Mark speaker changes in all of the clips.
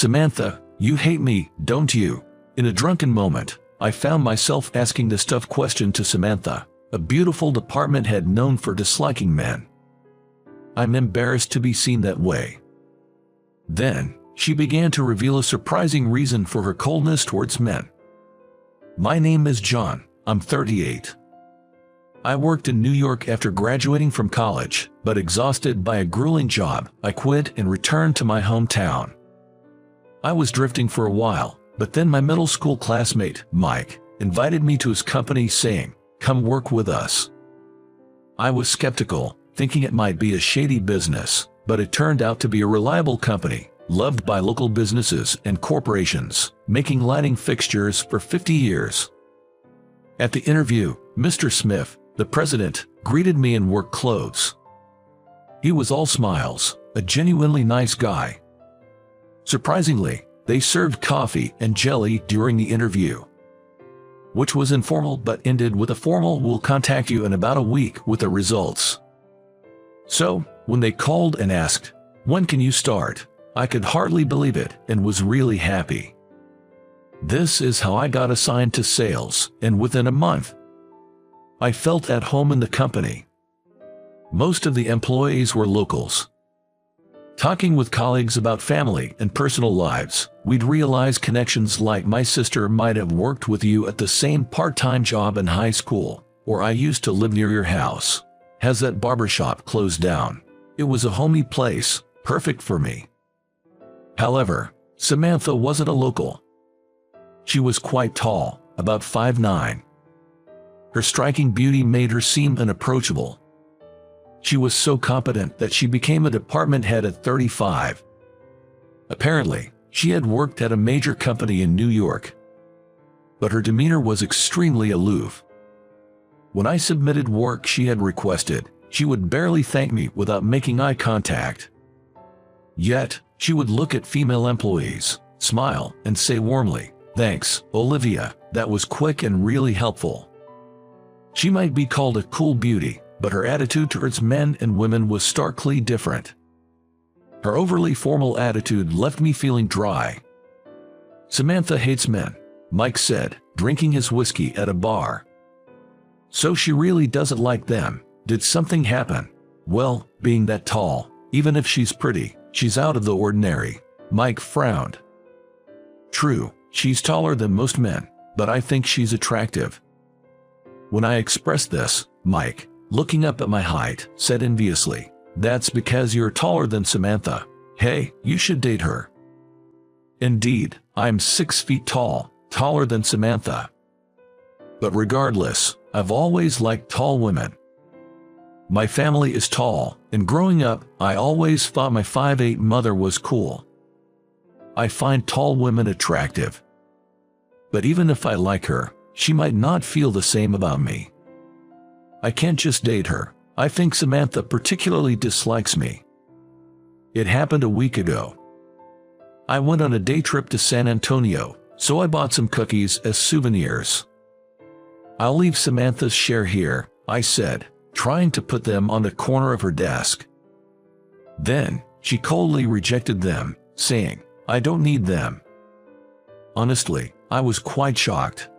Speaker 1: "Samantha, you hate me, don't you?" In a drunken moment, I found myself asking this tough question to Samantha, a beautiful department head known for disliking men. I'm embarrassed to be seen that way. Then, she began to reveal a surprising reason for her coldness towards men. "My name is John. I'm 38. I worked in New York after graduating from college, but exhausted by a grueling job, I quit and returned to my hometown. I was drifting for a while, but then my middle school classmate, Mike, invited me to his company saying, 'Come work with us.' I was skeptical, thinking it might be a shady business, but it turned out to be a reliable company, loved by local businesses and corporations, making lighting fixtures for 50 years. At the interview, Mr. Smith, the president, greeted me in work clothes. He was all smiles, a genuinely nice guy. Surprisingly, they served coffee and jelly during the interview, which was informal but ended with a formal "We'll contact you in about a week with the results." So, when they called and asked, "When can you start?" I could hardly believe it and was really happy. This is how I got assigned to sales, and within a month, I felt at home in the company. Most of the employees were locals. Talking with colleagues about family and personal lives, we'd realize connections like my sister might have worked with you at the same part-time job in high school, or I used to live near your house. Has that barbershop closed down? It was a homey place, perfect for me. However, Samantha wasn't a local. She was quite tall, about 5'9". Her striking beauty made her seem unapproachable. She was so competent that she became a department head at 35. Apparently, she had worked at a major company in New York. But her demeanor was extremely aloof. When I submitted work she had requested, she would barely thank me without making eye contact. Yet, she would look at female employees, smile, and say warmly, "Thanks, Olivia, that was quick and really helpful." She might be called a cool beauty, but her attitude towards men and women was starkly different. Her overly formal attitude left me feeling dry. "Samantha hates men," Mike said, drinking his whiskey at a bar. "So she really doesn't like them. Did something happen?" "Well, being that tall, even if she's pretty, she's out of the ordinary." Mike frowned. "True, she's taller than most men, but I think she's attractive." When I expressed this, Mike, looking up at my height, said enviously, "That's because you're taller than Samantha. Hey, you should date her." Indeed, I'm 6 feet tall, taller than Samantha. But regardless, I've always liked tall women. My family is tall, and growing up, I always thought my 5'8" mother was cool. I find tall women attractive. But even if I like her, she might not feel the same about me. I can't just date her. I think Samantha particularly dislikes me. It happened a week ago. I went on a day trip to San Antonio, so I bought some cookies as souvenirs. "I'll leave Samantha's share here," I said, trying to put them on the corner of her desk. Then, she coldly rejected them, saying, "I don't need them." Honestly, I was quite shocked.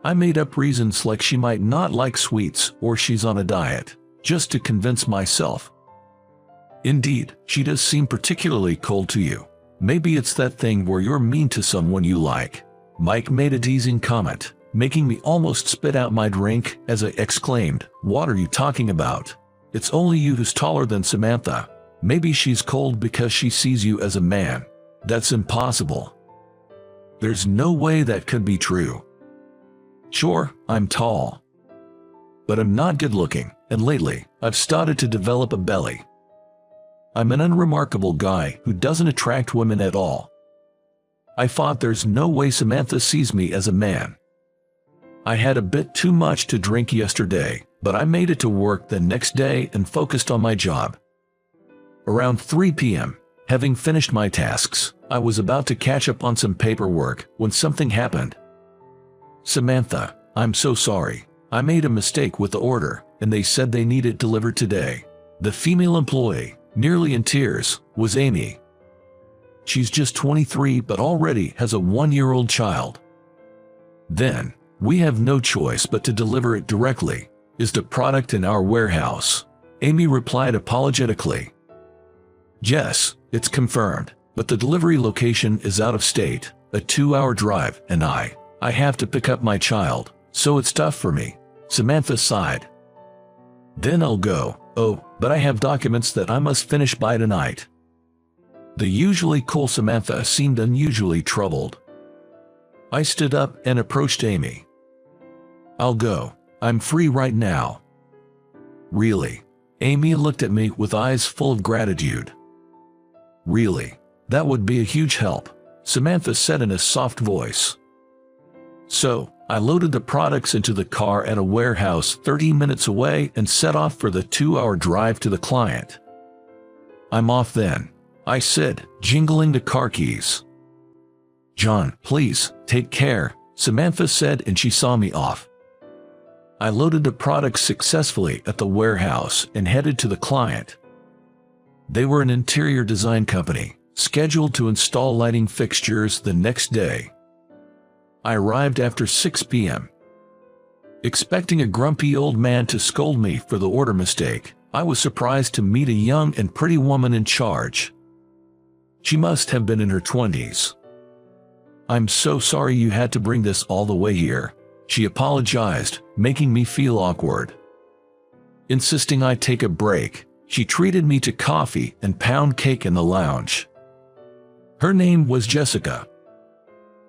Speaker 1: I made up reasons like she might not like sweets or she's on a diet, just to convince myself. "Indeed, she does seem particularly cold to you. Maybe it's that thing where you're mean to someone you like." Mike made a teasing comment, making me almost spit out my drink as I exclaimed, "What are you talking about? It's only you who's taller than Samantha. Maybe she's cold because she sees you as a man." "That's impossible. There's no way that could be true. Sure, I'm tall, but I'm not good-looking, and lately, I've started to develop a belly. I'm an unremarkable guy who doesn't attract women at all. I thought there's no way Samantha sees me as a man. I had a bit too much to drink yesterday, but I made it to work the next day and focused on my job. Around 3 p.m., having finished my tasks, I was about to catch up on some paperwork when something happened. "Samantha, I'm so sorry. I made a mistake with the order, and they said they need it delivered today." The female employee, nearly in tears, was Amy. she's just 23 but already has a 1-year-old child. Then, we have no choice but to deliver it directly. Is the product in our warehouse? Amy replied apologetically. Yes, it's confirmed, but the delivery location is out of state, a 2-hour drive, and I have to pick up my child, so it's tough for me. Samantha sighed. Then I'll go. Oh, but I have documents that I must finish by tonight. The usually cool Samantha seemed unusually troubled. I stood up and approached Amy. I'll go. I'm free right now. Really? Amy looked at me with eyes full of gratitude. Really? That would be a huge help, Samantha said in a soft voice. So, I loaded the products into the car at a warehouse 30 minutes away and set off for the 2-hour drive to the client. I'm off then, I said, jingling the car keys. John, please, take care, Samantha said, and she saw me off. I loaded the products successfully at the warehouse and headed to the client. They were an interior design company, scheduled to install lighting fixtures the next day. I arrived after 6 p.m. Expecting a grumpy old man to scold me for the order mistake, I was surprised to meet a young and pretty woman in charge. She must have been in her 20s. I'm so sorry you had to bring this all the way here, she apologized, making me feel awkward. Insisting I take a break, she treated me to coffee and pound cake in the lounge. Her name was Jessica.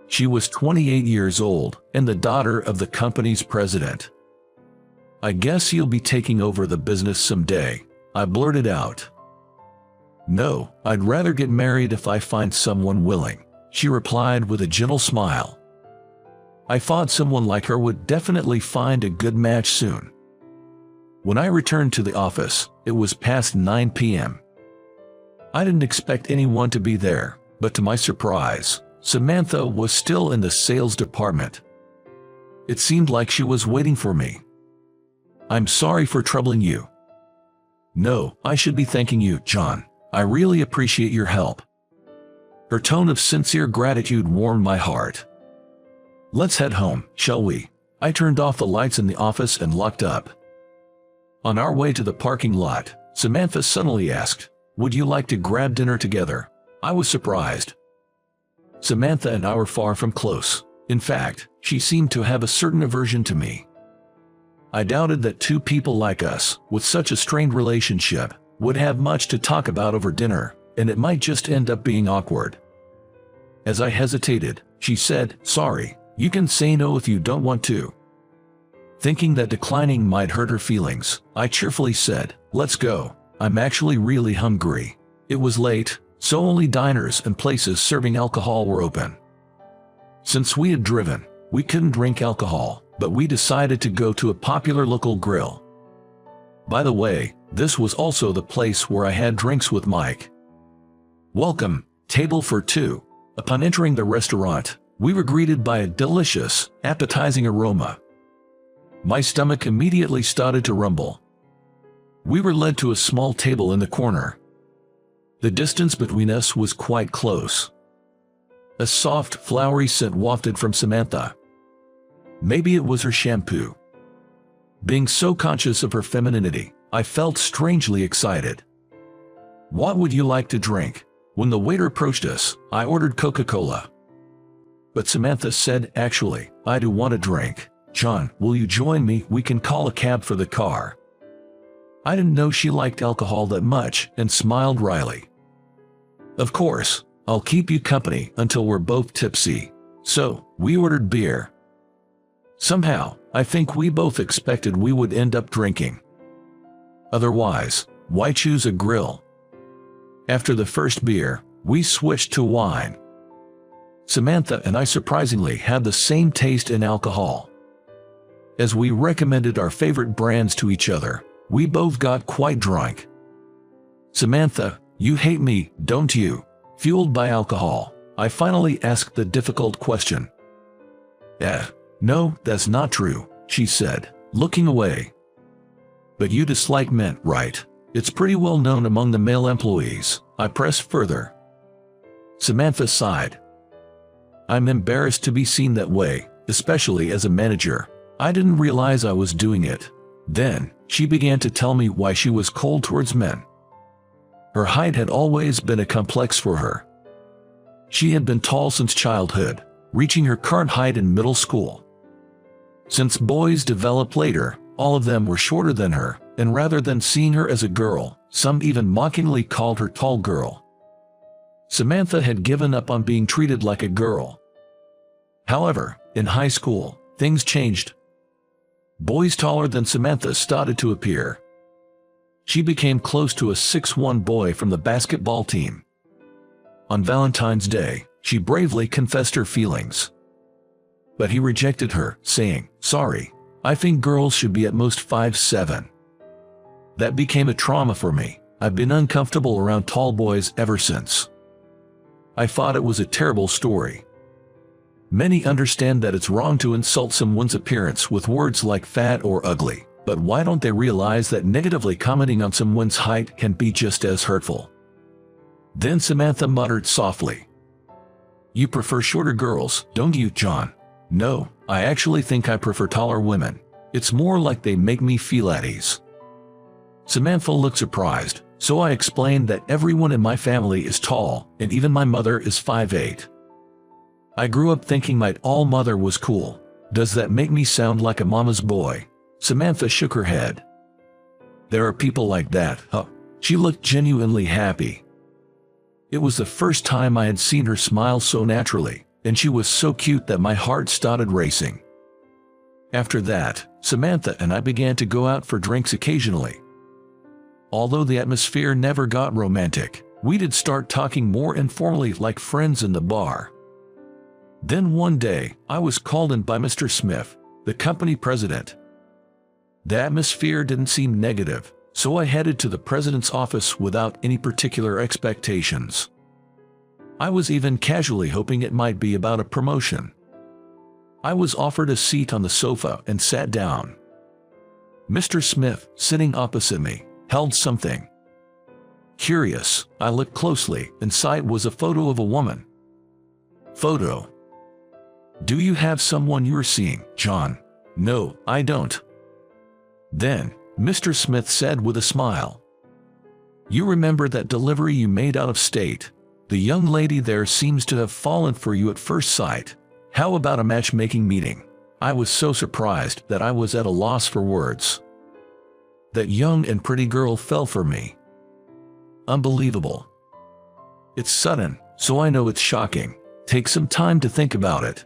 Speaker 1: She was 28 years old and the daughter of the company's president. I guess you'll be taking over the business someday, I blurted out. No, I'd rather get married if I find someone willing, she replied with a gentle smile. I thought someone like her would definitely find a good match soon. When I returned to the office, it was past 9 p.m. I didn't expect anyone to be there, but to my surprise, Samantha was still in the sales department. It seemed like she was waiting for me. I'm sorry for troubling you. No, I should be thanking you, John. I really appreciate your help. Her tone of sincere gratitude warmed my heart. Let's head home, shall we? I turned off the lights in the office and locked up. On our way to the parking lot, Samantha suddenly asked, would you like to grab dinner together? I was surprised. Samantha and I were far from close. In fact, she seemed to have a certain aversion to me. I doubted that two people like us, with such a strained relationship, would have much to talk about over dinner, and it might just end up being awkward. As I hesitated, she said, sorry, you can say no if you don't want to. Thinking that declining might hurt her feelings, I cheerfully said, let's go. I'm actually really hungry. It was late, so only diners and places serving alcohol were open. Since we had driven, we couldn't drink alcohol, but we decided to go to a popular local grill. By the way, this was also the place where I had drinks with Mike. Welcome, table for two. Upon entering the restaurant, we were greeted by a delicious, appetizing aroma. My stomach immediately started to rumble. We were led to a small table in the corner. The distance between us was quite close. A soft, flowery scent wafted from Samantha. Maybe it was her shampoo. Being so conscious of her femininity, I felt strangely excited. What would you like to drink? When the waiter approached us, I ordered Coca-Cola. But Samantha said, actually, I do want a drink. John, will you join me? We can call a cab for the car. I didn't know she liked alcohol that much and smiled wryly. Of course, I'll keep you company until we're both tipsy. So, we ordered beer. Somehow, I think we both expected we would end up drinking. Otherwise, why choose a grill? After the first beer, we switched to wine. Samantha and I surprisingly had the same taste in alcohol. As we recommended our favorite brands to each other, we both got quite drunk. Samantha, you hate me, don't you? Fueled by alcohol, I finally asked the difficult question. No, that's not true, she said, looking away. But you dislike men, right? It's pretty well known among the male employees, I pressed further. Samantha sighed. I'm embarrassed to be seen that way, especially as a manager. I didn't realize I was doing it. Then, she began to tell me why she was cold towards men. Her height had always been a complex for her. She had been tall since childhood, reaching her current height in middle school. Since boys developed later, all of them were shorter than her, and rather than seeing her as a girl, some even mockingly called her tall girl. Samantha had given up on being treated like a girl. However, in high school, things changed. Boys taller than Samantha started to appear. She became close to a 6'1" boy from the basketball team. On Valentine's Day, she bravely confessed her feelings. But he rejected her, saying, "Sorry, I think girls should be at most 5'7". That became a trauma for me. I've been uncomfortable around tall boys ever since. I thought it was a terrible story. Many understand that it's wrong to insult someone's appearance with words like fat or ugly, but why don't they realize that negatively commenting on someone's height can be just as hurtful? Then Samantha muttered softly, "You prefer shorter girls, don't you, John?" "No, I actually think I prefer taller women. It's more like they make me feel at ease." Samantha looked surprised, so I explained that everyone in my family is tall, and even my mother is 5'8". I grew up thinking my tall mother was cool. Does that make me sound like a mama's boy? Samantha shook her head. There are people like that, huh? She looked genuinely happy. It was the first time I had seen her smile so naturally, and she was so cute that my heart started racing. After that, Samantha and I began to go out for drinks occasionally. Although the atmosphere never got romantic, we did start talking more informally like friends in the bar. Then one day, I was called in by Mr. Smith, the company president. The atmosphere didn't seem negative, so I headed to the president's office without any particular expectations. I was even casually hoping it might be about a promotion. I was offered a seat on the sofa and sat down. Mr. Smith, sitting opposite me, held something. Curious, I looked closely. Inside was a photo of a woman. Photo. Do you have someone you're seeing, John? No, I don't. Then, Mr. Smith said with a smile, "You remember that delivery you made out of state? The young lady there seems to have fallen for you at first sight. How about a matchmaking meeting?" I was so surprised that I was at a loss for words. That young and pretty girl fell for me. Unbelievable. It's sudden, so I know it's shocking. Take some time to think about it.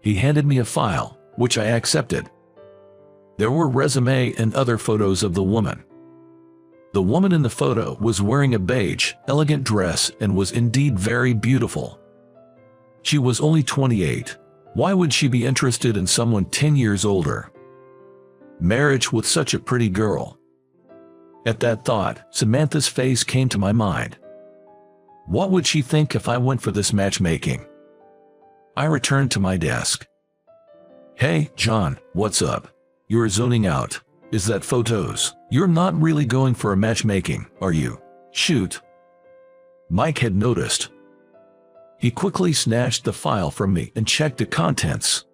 Speaker 1: He handed me a file, which I accepted. There were resume and other photos of the woman. The woman in the photo was wearing a beige, elegant dress and was indeed very beautiful. She was only 28. Why would she be interested in someone 10 years older? Marriage with such a pretty girl. At that thought, Samantha's face came to my mind. What would she think if I went for this matchmaking? I returned to my desk. Hey, John, what's up? You're zoning out. Is that photos? You're not really going for a matchmaking, are you? Shoot. Mike had noticed. He quickly snatched the file from me and checked the contents.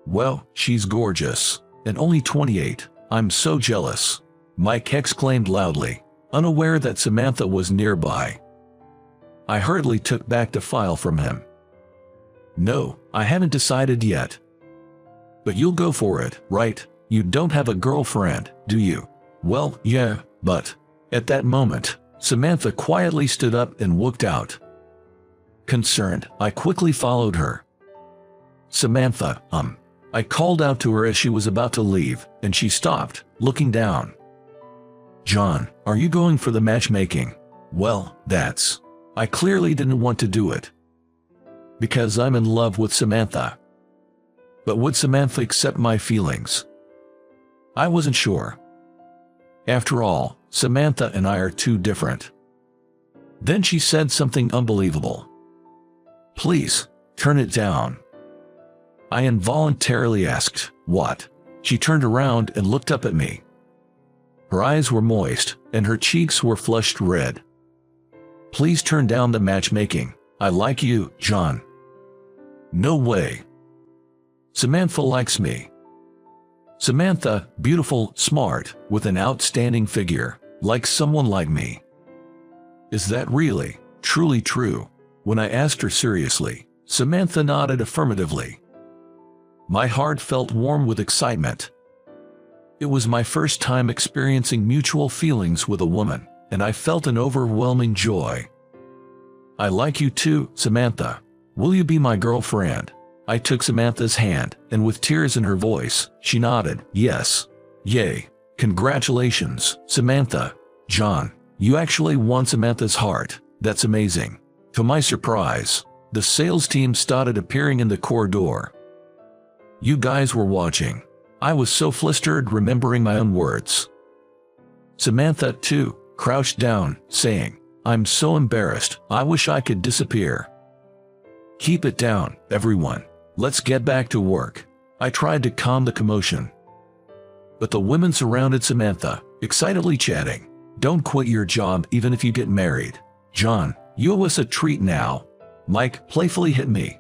Speaker 1: Well, she's gorgeous. And only 28. I'm so jealous. Mike exclaimed loudly, unaware that Samantha was nearby. I hurriedly took back the file from him. No, I haven't decided yet. But you'll go for it, right? You don't have a girlfriend, do you? Well, yeah, but... At that moment, Samantha quietly stood up and walked out. Concerned, I quickly followed her. Samantha, I called out to her as she was about to leave, and she stopped, looking down. John, are you going for the matchmaking? Well, that's... I clearly didn't want to do it. Because I'm in love with Samantha. But would Samantha accept my feelings? I wasn't sure. After all, Samantha and I are too different. Then she said something unbelievable. Please, turn it down. I involuntarily asked, what? She turned around and looked up at me. Her eyes were moist, and her cheeks were flushed red. Please turn down the matchmaking. I like you, John. No way. Samantha likes me. Samantha, beautiful, smart, with an outstanding figure, likes someone like me. Is that really, truly true? When I asked her seriously, Samantha nodded affirmatively. My heart felt warm with excitement. It was my first time experiencing mutual feelings with a woman, and I felt an overwhelming joy. I like you too, Samantha. Will you be my girlfriend? I took Samantha's hand, and with tears in her voice, she nodded, yes. Yay. Congratulations, Samantha. John, you actually won Samantha's heart. That's amazing. To my surprise, the sales team started appearing in the corridor. You guys were watching. I was so flustered remembering my own words. Samantha, too, crouched down, saying, I'm so embarrassed, I wish I could disappear. Keep it down, everyone. Let's get back to work. I tried to calm the commotion. But the women surrounded Samantha, excitedly chatting. Don't quit your job even if you get married. John, you owe us a treat now. Mike playfully hit me.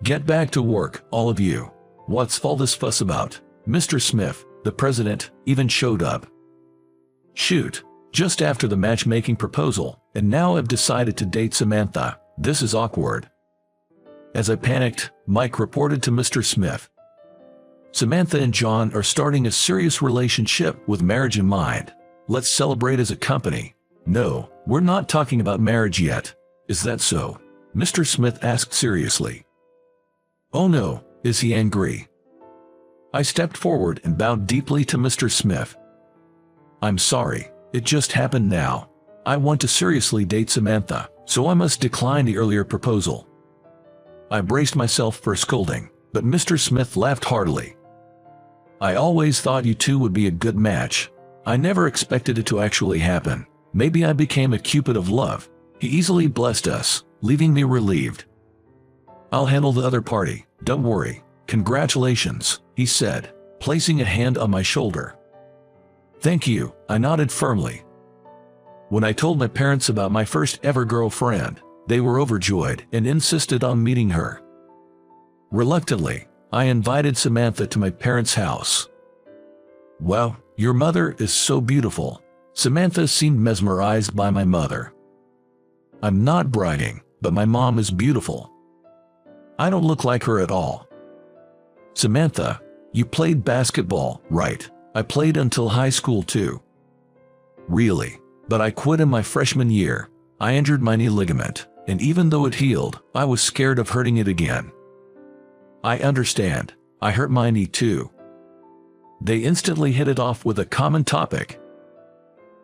Speaker 1: Get back to work, all of you. What's all this fuss about? Mr. Smith, the president, even showed up. Shoot, just after the matchmaking proposal, and now I've decided to date Samantha. This is awkward. As I panicked, Mike reported to Mr. Smith. Samantha and John are starting a serious relationship with marriage in mind. Let's celebrate as a company. No, we're not talking about marriage yet. Is that so? Mr. Smith asked seriously. Oh no, is he angry? I stepped forward and bowed deeply to Mr. Smith. I'm sorry, it just happened now. I want to seriously date Samantha, so I must decline the earlier proposal. I braced myself for a scolding, but Mr. Smith laughed heartily. I always thought you two would be a good match. I never expected it to actually happen. Maybe I became a cupid of love. He easily blessed us, leaving me relieved. I'll handle the other party, don't worry. Congratulations, he said, placing a hand on my shoulder. Thank you, I nodded firmly. When I told my parents about my first ever girlfriend, they were overjoyed and insisted on meeting her. Reluctantly, I invited Samantha to my parents' house. Wow, your mother is so beautiful. Samantha seemed mesmerized by my mother. I'm not bragging, but my mom is beautiful. I don't look like her at all. Samantha, you played basketball, right? I played until high school too. Really? But I quit in my freshman year. I injured my knee ligament, and even though it healed, I was scared of hurting it again. I understand. I hurt my knee too. They instantly hit it off with a common topic.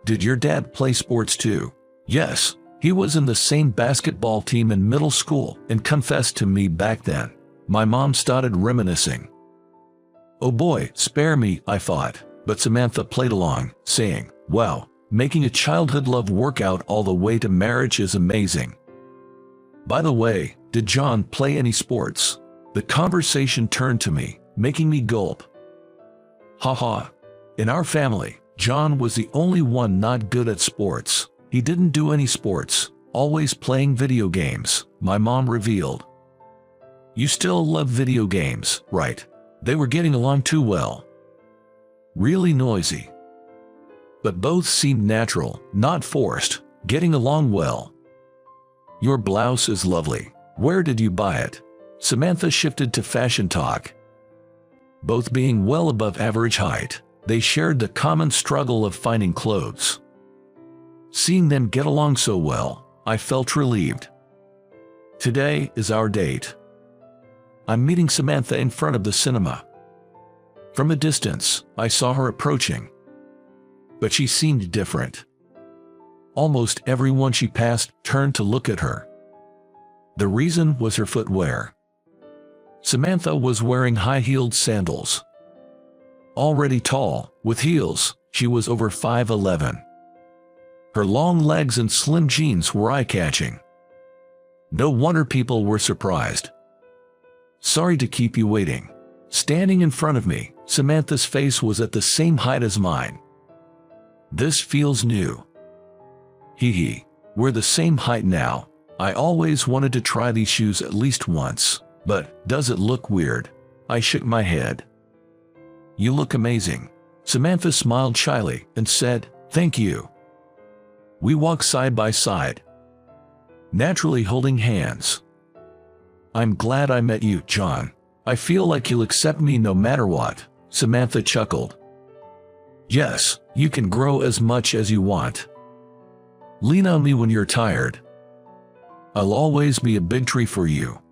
Speaker 1: Did your dad play sports too? Yes, he was in the same basketball team in middle school and confessed to me back then. My mom started reminiscing. Oh boy, spare me, I thought, but Samantha played along, saying, wow, making a childhood love work out all the way to marriage is amazing. By the way, did John play any sports? The conversation turned to me, making me gulp. Haha. In our family, John was the only one not good at sports. He didn't do any sports, always playing video games, my mom revealed. You still love video games, right? They were getting along too well. Really noisy. But both seemed natural, not forced, getting along well. Your blouse is lovely. Where did you buy it? Samantha shifted to fashion talk. Both being well above average height, they shared the common struggle of finding clothes. Seeing them get along so well, I felt relieved. Today is our date. I'm meeting Samantha in front of the cinema. From a distance, I saw her approaching. But she seemed different. Almost everyone she passed turned to look at her. The reason was her footwear. Samantha was wearing high-heeled sandals. Already tall, with heels, she was over 5'11". Her long legs and slim jeans were eye-catching. No wonder people were surprised. Sorry to keep you waiting. Standing in front of me, Samantha's face was at the same height as mine. This feels new. Hee hee. We're the same height now. I always wanted to try these shoes at least once, but does it look weird? I shook my head. You look amazing. Samantha smiled shyly and said, thank you. We walked side by side, naturally holding hands. I'm glad I met you, John. I feel like you'll accept me no matter what, Samantha chuckled. Yes, you can grow as much as you want. Lean on me when you're tired. I'll always be a big tree for you.